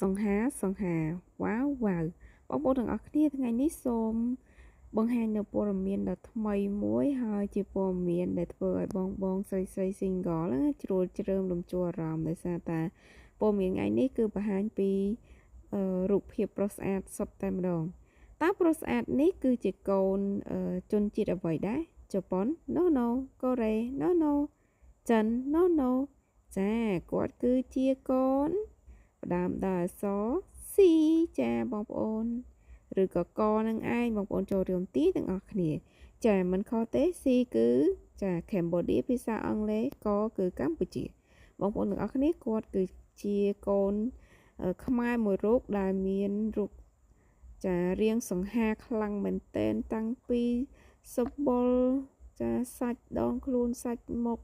សង្ហាវ៉ាវវ៉ាវបងប្អូនទាំងអស់គ្នាថ្ងៃនេះសូមបង្ហាញនៅព័ត៌មានដ៏ថ្មីមួយហើយជាព័ត៌មានដែលធ្វើឲ្យបងស្រី single ជ្រួលជ្រើមរំជួលអារម្មណ៍ដោយសារតែព័ត៌មានថ្ងៃនេះគឺបង្ហាញពីរូបភាពប្រុសស្អាតសុទ្ធតែម្ដងតើប្រុសស្អាតនេះគឺជាកូនជនជាតិអ្វីដែរជប៉ុន No កូរ៉េ No ចិន No ចាគាត់គឺជាកូនផ្ដើមដោយអក្សរ C ចាបងប្អូនឬក៏កនឹងឯងបងប្អូនចូលរួមទីទាំងអស់គ្នាចាមិនខុសទេ C គឺចា Cambodia ភាសាអង់គ្លេសកគឺកម្ពុជាបងប្អូនទាំងអស់គ្នាគាត់គឺជាកូនខ្មែរមួយរូបដែលមានរូបចារាងសង្ហាខ្លាំងមែនទែនតាំងពីសបុលចាសាច់ដងខ្លួនសាច់មុខ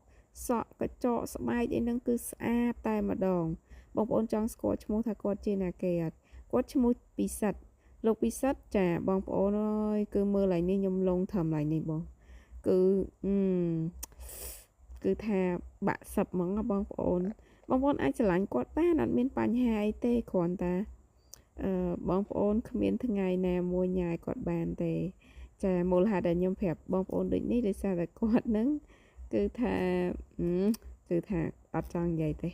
សក់កញ្ចក់ស្បែកអីហ្នឹងគឺស្អាតតែម្ដងបងប្អូនចង់ស្គាល់ឈ្មោះថាគាត់ជាអ្នកគេអត់គាត់ឈ្មោះពិសិដ្ឋលោកពិសិដ្ឋចាបងប្អូនអើយគឺមើលឡើងនេះខ្ញុំលងត្រឹមឡើងនេះបងគឺថាបាក់សឹបហ្មងបងប្អូនអាចឆ្លាញ់គាត់បានអត់មានបញ្ហាអីទេគ្រាន់តែបងប្អូនគ្មានថ្ងៃណាមួយញ៉ាយគាត់បានទេចាមូលហេតុដែលខ្ញុំប្រាប់បងប្អូនដូចនេះដោយសារតែគាត់នឹងគឺថាអត់ចង់និយាយទេ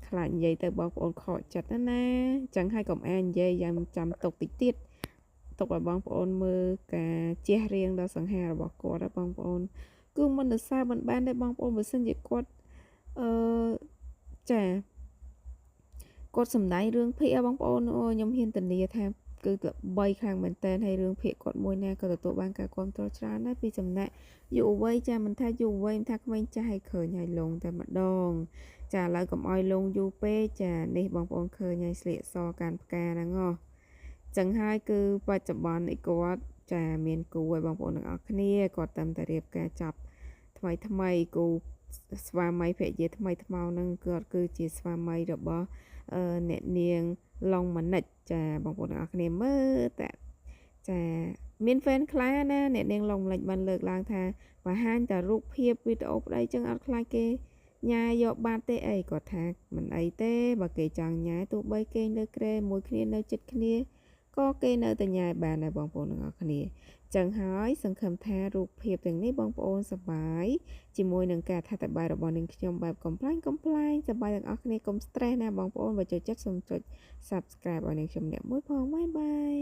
ខ្លាចនិយាយទៅបងប្អូនខកចិត្តណាអញ្ចឹងហើយកុំអាននិយាយយ៉ាងចាំទុកតិចទៀតទុកឲ្យបងប្អូនមើលការជះរៀងដល់សង្ហារបស់គាត់ណាបងប្អូនគឺមិនទៅសារមិនបានទេបងប្អូនបើសិនជាគាត់ចាគាត់សម្ដែងរឿងភាគបងប្អូនអូខ្ញុំហ៊ានធានាថាគឺល្បីខ្លាំងមែនតើហើយរឿងភាគគាត់មួយណាក៏ទទួលបានការគាំទ្រច្រើនដែរពីសំណាក់យុវវ័យចាមិនថាយុវវ័យមិនថាក្មេងចាស់ឲ្យឃើញឲ្យលងតែម្ដងចាឥឡូវកុំឲ្យលងយូរពេកចានេះបងប្អូនឃើញឲ្យស្លៀកសកាន់ផ្កាហ្នឹងហ៎ចឹងហើយគឺបច្ចុប្បន្ននេះគាត់ចាមានគូឲ្យបងប្អូនទាំងអស់គ្នាគាត់តាមតែរៀបការចាប់ថ្មីគូស្វាមីភរិយាថ្មីថ្មោហ្នឹងគាត់គឺជាស្វាមីរបស់អ្នកនាងឡុងម៉ានិចចាបងប្អូនទាំងអស់គ្នាមើលតាចាមាន fan ខ្លះណាអ្នកនាងឡុងម៉ានិចបានលើកឡើងថាបង្ហាញតែរូបភាពវីដេអូប្តីចឹងអត់ខ្លាចគេញ៉ាយកបាត់ទេអីគាត់ថាមិនអីទេបើគេចង់ញ៉ាទោះបីគេលើក្រែមួយគ្នានៅចិត្តគ្នាក៏គេនៅតែញ៉ាយបានដែរបងប្អូនទាំងអស់គ្នាចឹងហើយសង្ឃឹមថារូបភាពទាំងនេះបងប្អូនសប្បាយជាមួយនឹងការថាតបាយរបស់នាងខ្ញុំបែបកំ pl ែងសប្បាយទាំងអស់គ្នាកុំ stress ណាបងប្អូនបើចូលចិត្តសូមចុច subscribe ឲ្យនាងខ្ញុំអ្នកមួយផងបាយបាយ